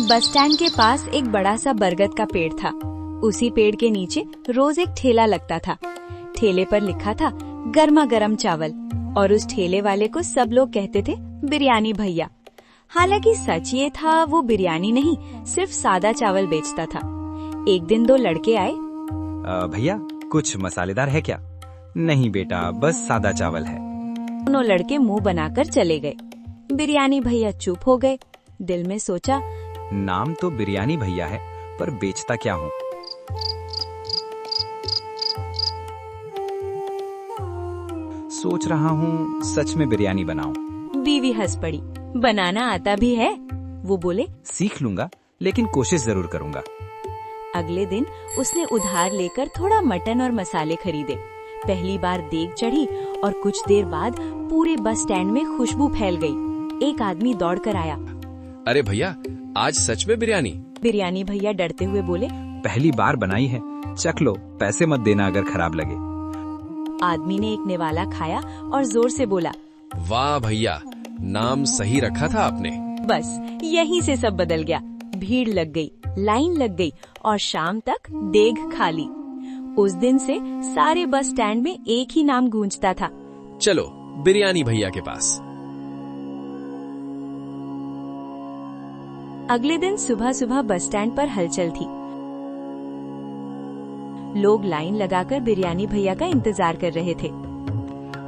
Bus stand के पास एक बड़ा सा बरगद का पेड़ था। उसी पेड़ के नीचे रोज एक ठेला लगता था। ठेले पर लिखा था गर्मा गर्म चावल, और उस ठेले वाले को सब लोग कहते थे बिरयानी भैया। हालांकि सच ये था वो बिरयानी नहीं, सिर्फ सादा चावल बेचता था। एक दिन दो लड़के आए। भैया कुछ मसालेदार है क्या? नहीं बेटा, बस सादा चावल है। दोनों लड़के मुंह बनाकर चले गए। बिरयानी भैया चुप हो गए। दिल में सोचा, नाम तो बिरयानी भैया है, पर बेचता क्या हूँ? सोच रहा हूँ सच में बिरयानी बनाऊं। बीवी हंस पड़ी। बनाना आता भी है? वो बोले, सीख लूंगा, लेकिन कोशिश जरूर करूंगा। अगले दिन उसने उधार लेकर थोड़ा मटन और मसाले खरीदे। पहली बार देग चढ़ी और कुछ देर बाद पूरे बस स्टैंड में खुशबू फैल गई। एक आदमी दौड़कर आया। अरे भैया, आज सच में बिरयानी? बिरयानी भैया डरते हुए बोले, पहली बार बनाई है, चख लो, पैसे मत देना अगर खराब लगे। आदमी ने एक निवाला खाया और जोर से बोला, वाह भैया, नाम सही रखा था आपने। बस यहीं से सब बदल गया। भीड़ लग गई, लाइन लग गई और शाम तक देग खाली। उस दिन से सारे बस स्टैंड में एक ही नाम गूंजता था, चलो बिरयानी भैया के पास। अगले दिन सुबह सुबह बस स्टैंड पर हलचल थी। लोग लाइन लगाकर बिरयानी भैया का इंतजार कर रहे थे।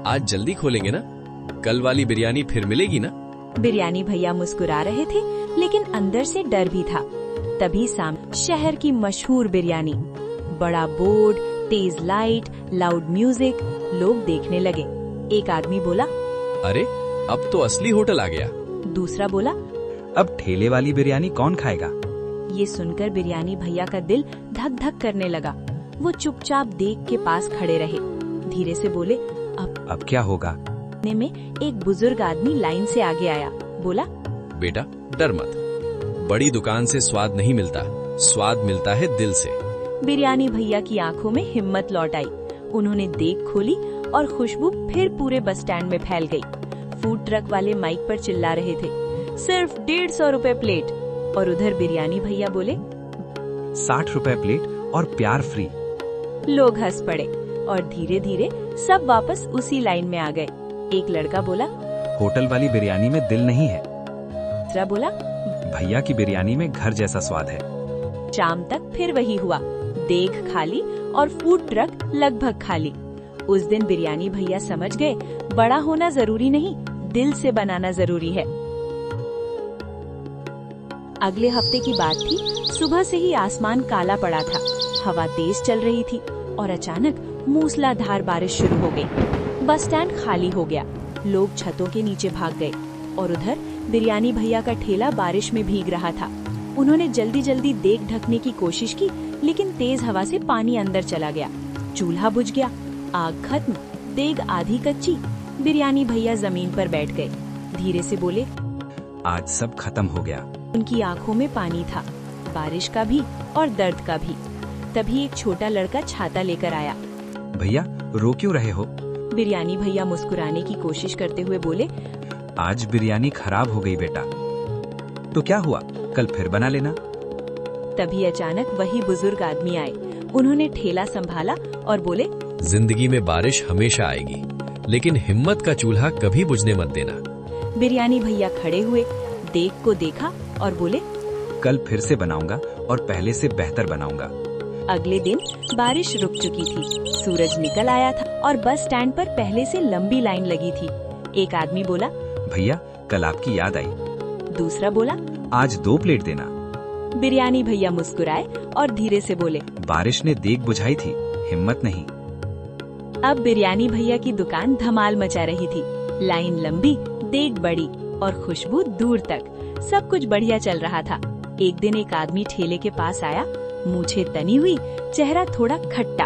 आज जल्दी खोलेंगे ना? कल वाली बिरयानी फिर मिलेगी ना? बिरयानी भैया मुस्कुरा रहे थे, लेकिन अंदर से डर भी था। तभी सामने शहर की मशहूर बिरयानी, बड़ा बोर्ड, तेज लाइट, लाउड म्यूजिक, लोग देखने लगे। एक आदमी बोला, अरे अब तो असली होटल आ गया। दूसरा बोला, अब ठेले वाली बिरयानी कौन खाएगा? ये सुनकर बिरयानी भैया का दिल धक धक करने लगा। वो चुपचाप देग के पास खड़े रहे। धीरे से बोले, अब क्या होगा? में एक बुजुर्ग आदमी लाइन से आगे आया। बोला, बेटा डर मत, बड़ी दुकान से स्वाद नहीं मिलता, स्वाद मिलता है दिल से। बिरयानी भैया की आंखों में हिम्मत लौट आई। उन्होंने देग खोली और खुशबू फिर पूरे बस स्टैंड में फैल गई। फूड ट्रक वाले माइक पर चिल्ला रहे थे, सिर्फ 150 रुपए प्लेट। और उधर बिरयानी भैया बोले, 60 रुपए प्लेट और प्यार फ्री। लोग हंस पड़े और धीरे धीरे सब वापस उसी लाइन में आ गए। एक लड़का बोला, होटल वाली बिरयानी में दिल नहीं है। दूसरा बोला, भैया की बिरयानी में घर जैसा स्वाद है। शाम तक फिर वही हुआ, देग खाली और फूड ट्रक लगभग खाली। उस दिन बिरयानी भैया समझ गए, बड़ा होना जरूरी नहीं, दिल से बनाना जरूरी है। अगले हफ्ते की बात थी। सुबह से ही आसमान काला पड़ा था, हवा तेज चल रही थी और अचानक मूसलाधार बारिश शुरू हो गई। बस स्टैंड खाली हो गया। लोग छतों के नीचे भाग गए और उधर बिरयानी भैया का ठेला बारिश में भीग रहा था। उन्होंने जल्दी जल्दी देग ढकने की कोशिश की, लेकिन तेज हवा से पानी अंदर चला गया। चूल्हा बुझ गया, आग खत्म, देग आधी कच्ची। बिरयानी भैया जमीन पर बैठ गए। धीरे से बोले, आज सब खत्म हो गया। उनकी आंखों में पानी था, बारिश का भी और दर्द का भी। तभी एक छोटा लड़का छाता लेकर आया। भैया रो क्यों रहे हो? बिरयानी भैया मुस्कुराने की कोशिश करते हुए बोले, आज बिरयानी खराब हो गई बेटा। तो क्या हुआ, कल फिर बना लेना। तभी अचानक वही बुजुर्ग आदमी आए। उन्होंने ठेला संभाला और बोले, जिंदगी में बारिश हमेशा आएगी, लेकिन हिम्मत का चूल्हा कभी बुझने मत देना। बिरयानी भैया खड़े हुए, देग को देखा और बोले, कल फिर से बनाऊंगा और पहले से बेहतर बनाऊंगा। अगले दिन बारिश रुक चुकी थी, सूरज निकल आया था और बस स्टैंड पर पहले से लंबी लाइन लगी थी। एक आदमी बोला, भैया कल आपकी याद आई। दूसरा बोला, आज 2 प्लेट देना। बिरयानी भैया मुस्कुराए और धीरे से बोले, बारिश ने देग बुझाई थी, हिम्मत नहीं। अब बिरयानी भैया की दुकान धमाल मचा रही थी। लाइन लंबी, देग बड़ी और खुशबू दूर तक। सब कुछ बढ़िया चल रहा था। एक दिन एक आदमी ठेले के पास आया, मूछें तनी हुई, चेहरा थोड़ा खट्टा।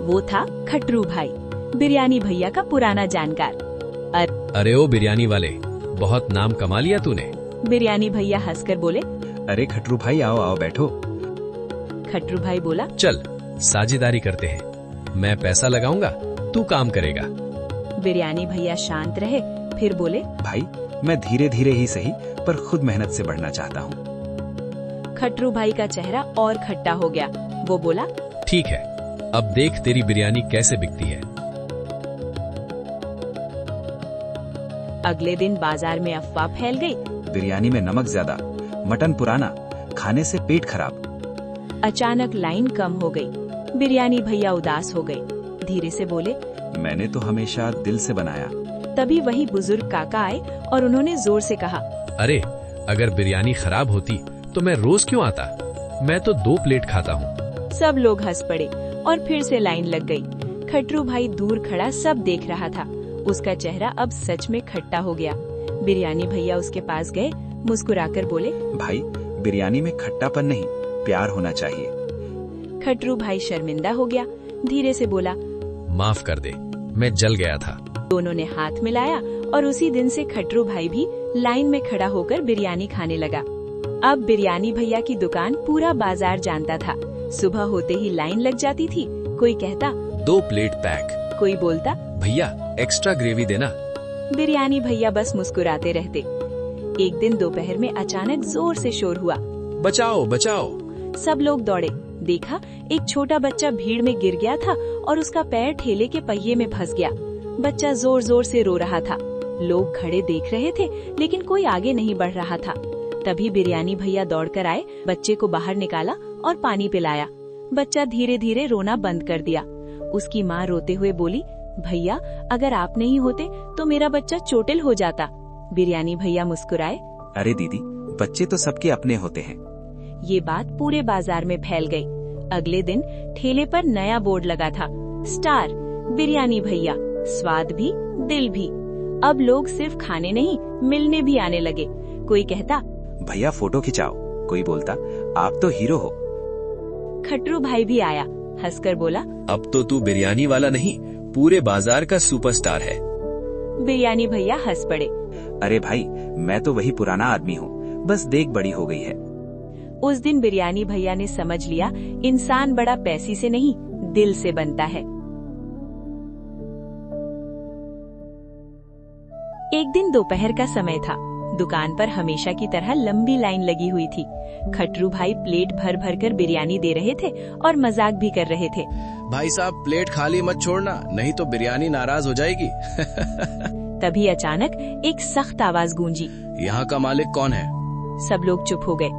वो था खटरू भाई, बिरयानी भैया का पुराना जानकार। अरे ओ बिरयानी वाले, बहुत नाम कमा लिया तूने। बिरयानी भैया हंसकर बोले, अरे खटरू भाई आओ आओ बैठो। खटरू भाई बोला, चल साझेदारी करते हैं, मैं पैसा लगाऊंगा, तू काम करेगा। बिरयानी भैया शांत रहे, फिर बोले, भाई मैं धीरे धीरे ही सही पर खुद मेहनत से बढ़ना चाहता हूँ। खट्टू भाई का चेहरा और खट्टा हो गया। वो बोला, ठीक है, अब देख तेरी बिरयानी कैसे बिकती है। अगले दिन बाजार में अफवाह फैल गई। बिरयानी में नमक ज्यादा, मटन पुराना, खाने से पेट खराब। अचानक लाइन कम हो गई। बिरयानी भैया उदास हो गए। धीरे से बोले, मैंने तो हमेशा दिल से बनाया। तभी वही बुजुर्ग काका आए और उन्होंने जोर से कहा, अरे अगर बिरयानी खराब होती तो मैं रोज क्यों आता? मैं तो 2 प्लेट खाता हूँ। सब लोग हंस पड़े और फिर से लाइन लग गई। खट्टू भाई दूर खड़ा सब देख रहा था। उसका चेहरा अब सच में खट्टा हो गया। बिरयानी भैया उसके पास गए, मुस्कुराकर बोले, भाई बिरयानी में खट्टापन नहीं, प्यार होना चाहिए। खट्टू भाई शर्मिंदा हो गया। धीरे से बोला, माफ कर दे, मैं जल गया था। दोनों ने हाथ मिलाया और उसी दिन से खट्टू भाई भी लाइन में खड़ा होकर बिरयानी खाने लगा। अब बिरयानी भैया की दुकान पूरा बाजार जानता था। सुबह होते ही लाइन लग जाती थी। कोई कहता, 2 प्लेट पैक। कोई बोलता, भैया एक्स्ट्रा ग्रेवी देना। बिरयानी भैया बस मुस्कुराते रहते। एक दिन दोपहर में अचानक जोर से शोर हुआ, बचाओ बचाओ। सब लोग दौड़े। देखा, एक छोटा बच्चा भीड़ में गिर गया था और उसका पैर ठेले के पहिए में फंस गया। बच्चा जोर जोर से रो रहा था। लोग खड़े देख रहे थे, लेकिन कोई आगे नहीं बढ़ रहा था। तभी बिरयानी भैया दौड़कर आए, बच्चे को बाहर निकाला और पानी पिलाया। बच्चा धीरे धीरे रोना बंद कर दिया। उसकी माँ रोते हुए बोली, भैया अगर आप नहीं होते तो मेरा बच्चा चोटिल हो जाता। बिरयानी भैया मुस्कुराए, अरे दीदी, बच्चे तो सबके अपने होते हैं। ये बात पूरे बाजार में फैल गई। अगले दिन ठेले पर नया बोर्ड लगा था, स्टार बिरयानी भैया, स्वाद भी दिल भी। अब लोग सिर्फ खाने नहीं, मिलने भी आने लगे। कोई कहता, भैया फोटो खिंचाओ। कोई बोलता, आप तो हीरो हो। खट्टू भाई भी आया, हंसकर बोला, अब तो तू बिरयानी वाला नहीं, पूरे बाजार का सुपरस्टार है। बिरयानी भैया हंस पड़े। अरे भाई, मैं तो वही पुराना आदमी हूँ, बस देख बड़ी हो गई है। उस दिन बिरयानी भैया ने समझ लिया, इंसान बड़ा पैसे से नहीं, दिल से बनता है। एक दिन दोपहर का समय था। दुकान पर हमेशा की तरह लंबी लाइन लगी हुई थी। खट्टू भाई प्लेट भर भर कर बिरयानी दे रहे थे और मजाक भी कर रहे थे। भाई साहब, प्लेट खाली मत छोड़ना, नहीं तो बिरयानी नाराज हो जाएगी। तभी अचानक एक सख्त आवाज गूंजी, यहाँ का मालिक कौन है? सब लोग चुप हो गए।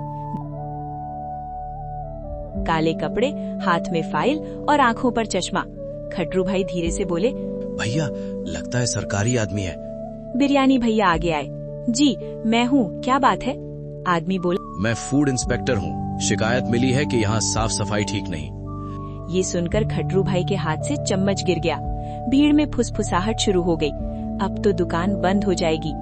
काले कपड़े, हाथ में फाइल और आंखों पर चश्मा। खट्टू भाई धीरे से बोले, भैया लगता है सरकारी आदमी है। बिरयानी भैया आगे आए, जी मैं हूँ, क्या बात है? आदमी बोला, मैं फूड इंस्पेक्टर हूँ, शिकायत मिली है कि यहाँ साफ सफाई ठीक नहीं। ये सुनकर खट्टू भाई के हाथ से चम्मच गिर गया। भीड़ में फुसफुसाहट शुरू हो गई। अब तो दुकान बंद हो जाएगी।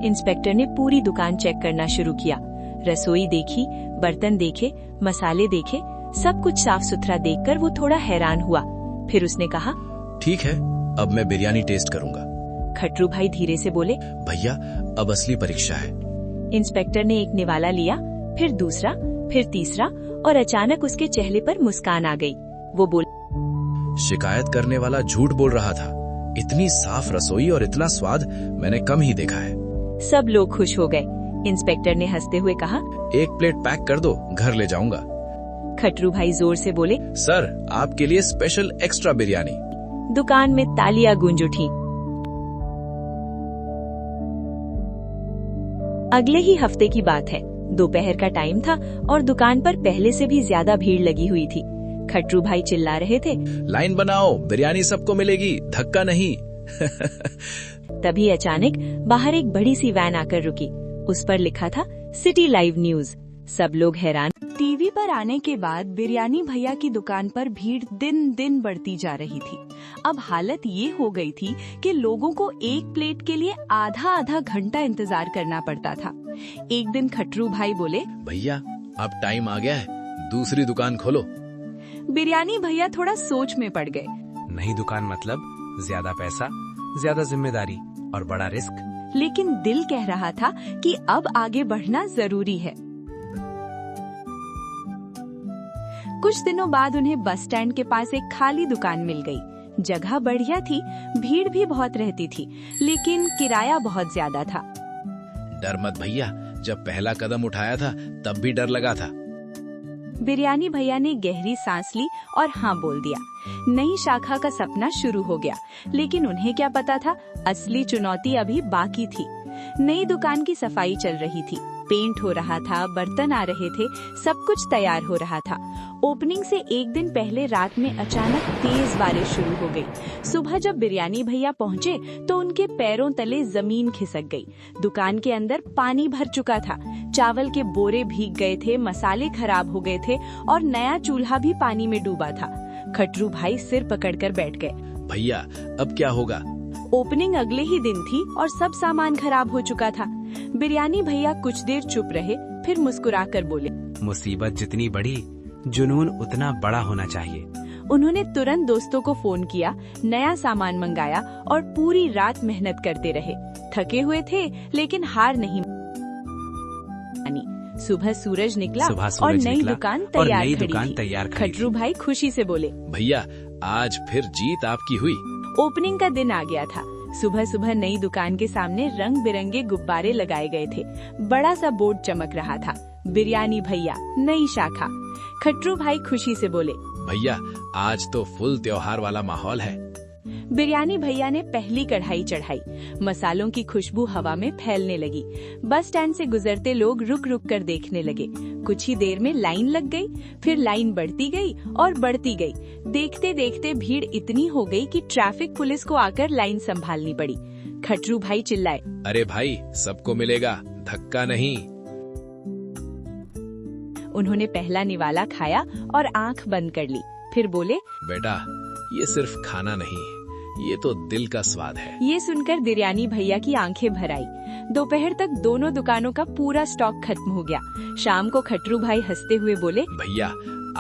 इंस्पेक्टर ने पूरी दुकान चेक करना शुरू किया। रसोई देखी, बर्तन देखे, मसाले देखे, सब कुछ साफ सुथरा देखकर वो थोड़ा हैरान हुआ। फिर उसने कहा, ठीक है, अब मैं बिरयानी टेस्ट करूंगा। खट्टू भाई धीरे से बोले, भैया अब असली परीक्षा है। इंस्पेक्टर ने एक निवाला लिया, फिर दूसरा, फिर तीसरा और अचानक उसके चेहरे पर मुस्कान आ गई। वो बोला, शिकायत करने वाला झूठ बोल रहा था, इतनी साफ रसोई और इतना स्वाद मैंने कम ही देखा है। सब लोग खुश हो गए। इंस्पेक्टर ने हंसते हुए कहा, 1 प्लेट पैक कर दो, घर ले जाऊंगा। खट्टू भाई जोर से बोले, सर आपके लिए स्पेशल एक्स्ट्रा बिरयानी। दुकान में तालियां गूंज उठी। अगले ही हफ्ते की बात है। दोपहर का टाइम था और दुकान पर पहले से भी ज्यादा भीड़ लगी हुई थी। खट्टू भाई चिल्ला रहे थे, लाइन बनाओ, बिरयानी सबको मिलेगी, धक्का नहीं। तभी अचानक बाहर एक बड़ी सी वैन आकर रुकी। उस पर लिखा था, सिटी लाइव न्यूज। सब लोग हैरान। टीवी पर आने के बाद बिरयानी भैया की दुकान पर भीड़ दिन दिन बढ़ती जा रही थी। अब हालत ये हो गई थी कि लोगों को एक प्लेट के लिए आधा आधा घंटा इंतजार करना पड़ता था। एक दिन खट्टू भाई बोले, भैया अब टाइम आ गया है, दूसरी दुकान खोलो। बिरयानी भैया थोड़ा सोच में पड़ गए। नई दुकान मतलब ज्यादा पैसा, ज्यादा जिम्मेदारी और बड़ा रिस्क। लेकिन दिल कह रहा था कि अब आगे बढ़ना जरूरी है। कुछ दिनों बाद उन्हें बस स्टैंड के पास एक खाली दुकान मिल गई। जगह बढ़िया थी, भीड़ भी बहुत रहती थी, लेकिन किराया बहुत ज्यादा था। डर मत भैया, जब पहला कदम उठाया था तब भी डर लगा था। बिरयानी भैया ने गहरी सांस ली और हाँ बोल दिया। नई शाखा का सपना शुरू हो गया, लेकिन उन्हें क्या पता था, असली चुनौती अभी बाकी थी। नई दुकान की सफाई चल रही थी, पेंट हो रहा था, बर्तन आ रहे थे, सब कुछ तैयार हो रहा था। ओपनिंग से एक दिन पहले रात में अचानक तेज बारिश शुरू हो गई। सुबह जब बिरयानी भैया पहुंचे तो उनके पैरों तले जमीन खिसक गई। दुकान के अंदर पानी भर चुका था, चावल के बोरे भीग गए थे, मसाले खराब हो गए थे और नया चूल्हा भी पानी में डूबा था। खटरू भाई सिर पकड़कर बैठ गए। भैया अब क्या होगा? ओपनिंग अगले ही दिन थी और सब सामान खराब हो चुका था। बिरयानी भैया कुछ देर चुप रहे, फिर मुस्कुराकर बोले, मुसीबत जितनी बड़ी, जुनून उतना बड़ा होना चाहिए। उन्होंने तुरंत दोस्तों को फोन किया, नया सामान मंगाया और पूरी रात मेहनत करते रहे। थके हुए थे लेकिन हार नहीं मानी। सुबह सूरज निकला और नई दुकान तैयार खड़ी थी। खटरू भाई खुशी से बोले, भैया आज फिर जीत आपकी हुई। ओपनिंग का दिन आ गया था। सुबह सुबह नई दुकान के सामने रंग बिरंगे गुब्बारे लगाए गए थे। बड़ा सा बोर्ड चमक रहा था, बिरयानी भैया नई शाखा। खटरू भाई खुशी से बोले, भैया आज तो फुल त्योहार वाला माहौल है। बिरयानी भैया ने पहली कढ़ाई चढ़ाई, मसालों की खुशबू हवा में फैलने लगी। बस स्टैंड से गुजरते लोग रुक रुक कर देखने लगे। कुछ ही देर में लाइन लग गई, फिर लाइन बढ़ती गई और बढ़ती गई। देखते देखते भीड़ इतनी हो गई कि ट्रैफिक पुलिस को आकर लाइन संभालनी पड़ी। खटरू भाई चिल्लाए, अरे भाई सबको मिलेगा, धक्का नहीं। उन्होंने पहला निवाला खाया और आंख बंद कर ली, फिर बोले, बेटा ये सिर्फ खाना नहीं, ये तो दिल का स्वाद है। ये सुनकर बिरयानी भैया की आंखें भर आई। दोपहर तक दोनों दुकानों का पूरा स्टॉक खत्म हो गया। शाम को खटरू भाई हंसते हुए बोले, भैया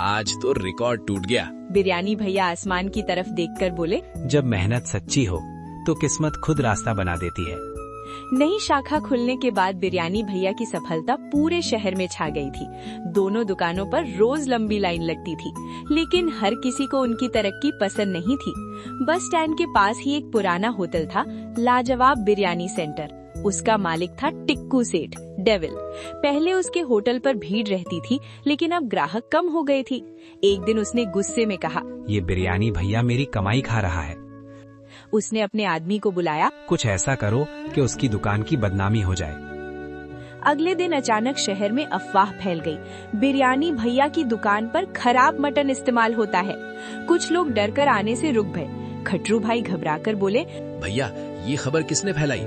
आज तो रिकॉर्ड टूट गया। बिरयानी भैया आसमान की तरफ देखकर बोले, जब मेहनत सच्ची हो तो किस्मत खुद रास्ता बना देती है। नई शाखा खुलने के बाद बिरयानी भैया की सफलता पूरे शहर में छा गई थी। दोनों दुकानों पर रोज लंबी लाइन लगती थी, लेकिन हर किसी को उनकी तरक्की पसंद नहीं थी। बस स्टैंड के पास ही एक पुराना होटल था, लाजवाब बिरयानी सेंटर। उसका मालिक था टिक्कू सेठ, डेविल। पहले उसके होटल पर भीड़ रहती थी, लेकिन अब ग्राहक कम हो गए थी। एक दिन उसने गुस्से में कहा, ये बिरयानी भैया मेरी कमाई खा रहा है। उसने अपने आदमी को बुलाया, कुछ ऐसा करो कि उसकी दुकान की बदनामी हो जाए। अगले दिन अचानक शहर में अफवाह फैल गई, बिरयानी भैया की दुकान पर खराब मटन इस्तेमाल होता है। कुछ लोग डरकर आने से रुक गए। खटरू भाई घबराकर बोले, भैया ये खबर किसने फैलाई?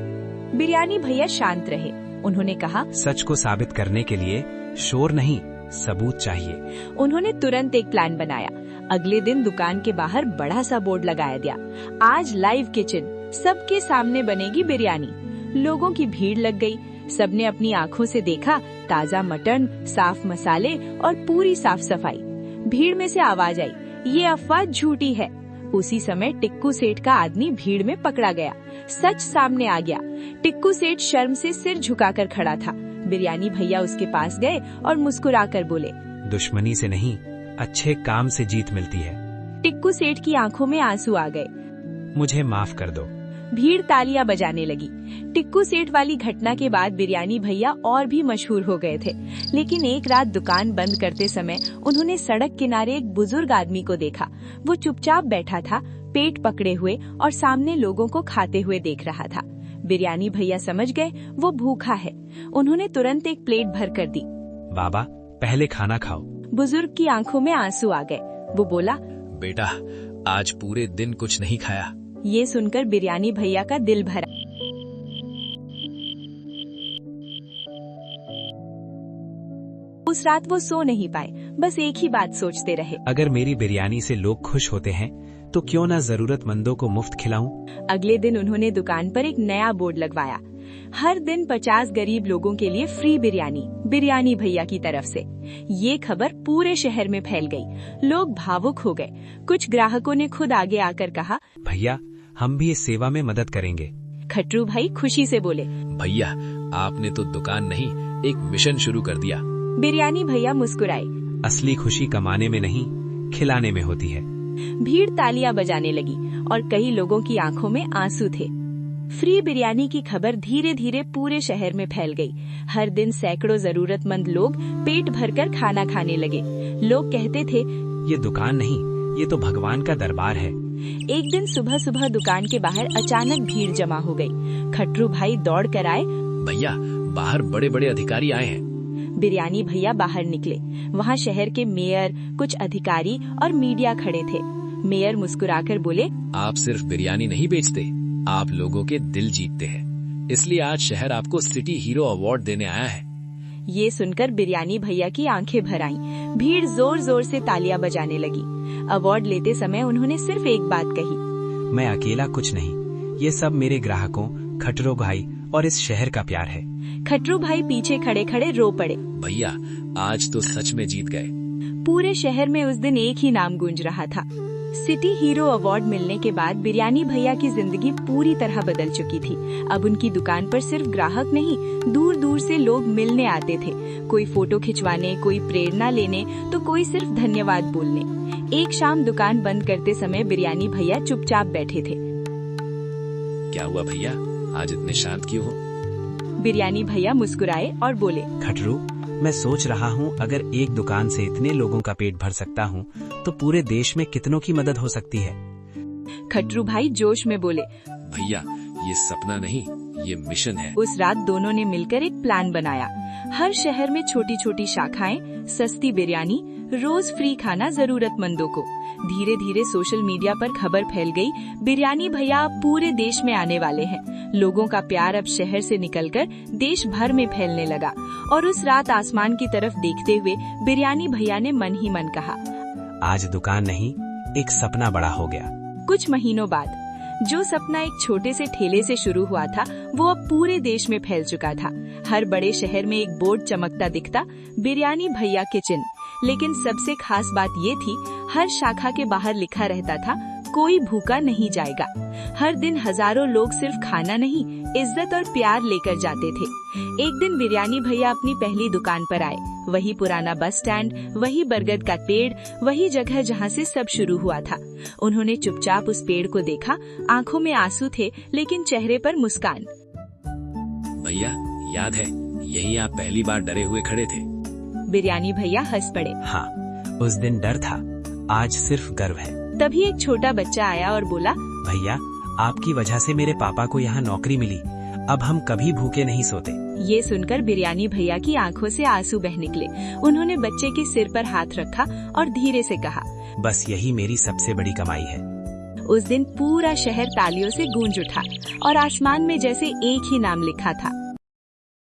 बिरयानी भैया शांत रहे। उन्होंने कहा, सच को साबित करने के लिए शोर नहीं, सबूत चाहिए। उन्होंने तुरंत एक प्लान बनाया। अगले दिन दुकान के बाहर बड़ा सा बोर्ड लगाया गया, आज लाइव किचन, सबके सामने बनेगी बिरयानी। लोगों की भीड़ लग गई। सबने अपनी आंखों से देखा, ताजा मटन, साफ मसाले और पूरी साफ सफाई। भीड़ में से आवाज आई, ये अफवाह झूठी है। उसी समय टिक्कू सेठ का आदमी भीड़ में पकड़ा गया। सच सामने आ गया। टिक्कू सेठ शर्म से सिर झुकाकर खड़ा था। बिरयानी भैया उसके पास गए और मुस्कुराकर बोले, दुश्मनी से नहीं, अच्छे काम से जीत मिलती है। टिक्कू सेठ की आंखों में आंसू आ गए। मुझे माफ कर दो। भीड़ तालियां बजाने लगी। टिक्कू सेठ वाली घटना के बाद बिरयानी भैया और भी मशहूर हो गए थे। लेकिन एक रात दुकान बंद करते समय उन्होंने सड़क किनारे एक बुजुर्ग आदमी को देखा। वो चुपचाप बैठा था, पेट पकड़े हुए और सामने लोगों को खाते हुए देख रहा था। बिरयानी भैया समझ गए वो भूखा है। उन्होंने तुरंत एक प्लेट भर कर दी। बाबा पहले खाना खाओ। बुजुर्ग की आंखों में आंसू आ गए। वो बोला, बेटा आज पूरे दिन कुछ नहीं खाया। ये सुनकर बिरयानी भैया का दिल भरा। उस रात वो सो नहीं पाए, बस एक ही बात सोचते रहे, अगर मेरी बिरयानी से लोग खुश होते हैं तो क्यों ना जरूरतमंदों को मुफ्त खिलाऊं। अगले दिन उन्होंने दुकान पर एक नया बोर्ड लगवाया, हर दिन 50 गरीब लोगों के लिए फ्री बिरयानी, बिरयानी भैया की तरफ से। ये खबर पूरे शहर में फैल गई। लोग भावुक हो गए। कुछ ग्राहकों ने खुद आगे आकर कहा, भैया हम भी इस सेवा में मदद करेंगे। खटरू भाई खुशी से बोले, भैया आपने तो दुकान नहीं एक मिशन शुरू कर दिया। बिरयानी भैया मुस्कुराए। असली खुशी कमाने में नहीं, खिलाने में होती है। भीड़ तालियां बजाने लगी और कई लोगों की आंखों में आंसू थे। फ्री बिरयानी की खबर धीरे धीरे पूरे शहर में फैल गई। हर दिन सैकड़ों जरूरतमंद लोग पेट भरकर खाना खाने लगे। लोग कहते थे, ये दुकान नहीं, ये तो भगवान का दरबार है। एक दिन सुबह सुबह दुकान के बाहर अचानक भीड़ जमा हो गई। खट्रू भाई दौड़ कर आए। भैया, बाहर बड़े बड़े अधिकारी आए हैं। बिरयानी भैया बाहर निकले। वहाँ शहर के मेयर, कुछ अधिकारी और मीडिया खड़े थे। मेयर मुस्कुराकर बोले, आप सिर्फ बिरयानी नहीं बेचते, आप लोगों के दिल जीतते हैं। इसलिए आज शहर आपको सिटी हीरो अवार्ड देने आया है। ये सुनकर बिरयानी भैया की आंखें भर आईं। भीड़ जोर जोर से तालियां बजाने लगी। अवार्ड लेते समय उन्होंने सिर्फ एक बात कही, मैं अकेला कुछ नहीं, ये सब मेरे ग्राहकों, खटरू भाई और इस शहर का प्यार है। खट्रू भाई पीछे खड़े खड़े रो पड़े। भैया, आज तो सच में जीत गए। पूरे शहर में उस दिन एक ही नाम गूंज रहा था। सिटी हीरो अवार्ड मिलने के बाद बिरयानी भैया की जिंदगी पूरी तरह बदल चुकी थी। अब उनकी दुकान पर सिर्फ ग्राहक नहीं, दूर दूर से लोग मिलने आते थे। कोई फोटो खिंचवाने, कोई प्रेरणा लेने, तो कोई सिर्फ धन्यवाद बोलने। एक शाम दुकान बंद करते समय बिरयानी भैया चुपचाप बैठे थे। क्या हुआ भैया, आज इतने शांत क्यों हो? बिरयानी भैया मुस्कुराए और बोले, खटरू, मैं सोच रहा हूँ अगर एक दुकान से इतने लोगों का पेट भर सकता हूँ तो पूरे देश में कितनों की मदद हो सकती है। खट्रू भाई जोश में बोले, भैया, ये सपना नहीं, ये मिशन है। उस रात दोनों ने मिलकर एक प्लान बनाया। हर शहर में छोटी छोटी शाखाएं, सस्ती बिरयानी, रोज फ्री खाना जरूरतमंदों को। धीरे धीरे सोशल मीडिया पर खबर फैल गई, बिरयानी भैया अब पूरे देश में आने वाले हैं। लोगों का प्यार अब शहर से निकलकर देश भर में फैलने लगा। और उस रात आसमान की तरफ देखते हुए बिरयानी भैया ने मन ही मन कहा, आज दुकान नहीं, एक सपना बड़ा हो गया। कुछ महीनों बाद जो सपना एक छोटे से ठेले से शुरू हुआ था, वो अब पूरे देश में फैल चुका था। हर बड़े शहर में एक बोर्ड चमकता दिखता, बिरयानी भैया किचन। लेकिन सबसे खास बात ये थी, हर शाखा के बाहर लिखा रहता था, कोई भूखा नहीं जाएगा। हर दिन हजारों लोग सिर्फ खाना नहीं, इज्जत और प्यार लेकर जाते थे। एक दिन बिरयानी भैया अपनी पहली दुकान पर आए। वही पुराना बस स्टैंड, वही बरगद का पेड़, वही जगह जहाँ से सब शुरू हुआ था। उन्होंने चुपचाप उस पेड़ को देखा। आंखों में आंसू थे, लेकिन चेहरे पर मुस्कान। भैया, याद है, यही आप पहली बार डरे हुए खड़े थे। बिरयानी भैया हंस पड़े। हाँ, उस दिन डर था, आज सिर्फ गर्व है। तभी एक छोटा बच्चा आया और बोला, भैया, आपकी वजह से मेरे पापा को यहाँ नौकरी मिली, अब हम कभी भूखे नहीं सोते। ये सुनकर बिरयानी भैया की आंखों से आंसू बह निकले। उन्होंने बच्चे के सिर पर हाथ रखा और धीरे से कहा, बस यही मेरी सबसे बड़ी कमाई है। उस दिन पूरा शहर तालियों से गूंज उठा और आसमान में जैसे एक ही नाम लिखा था,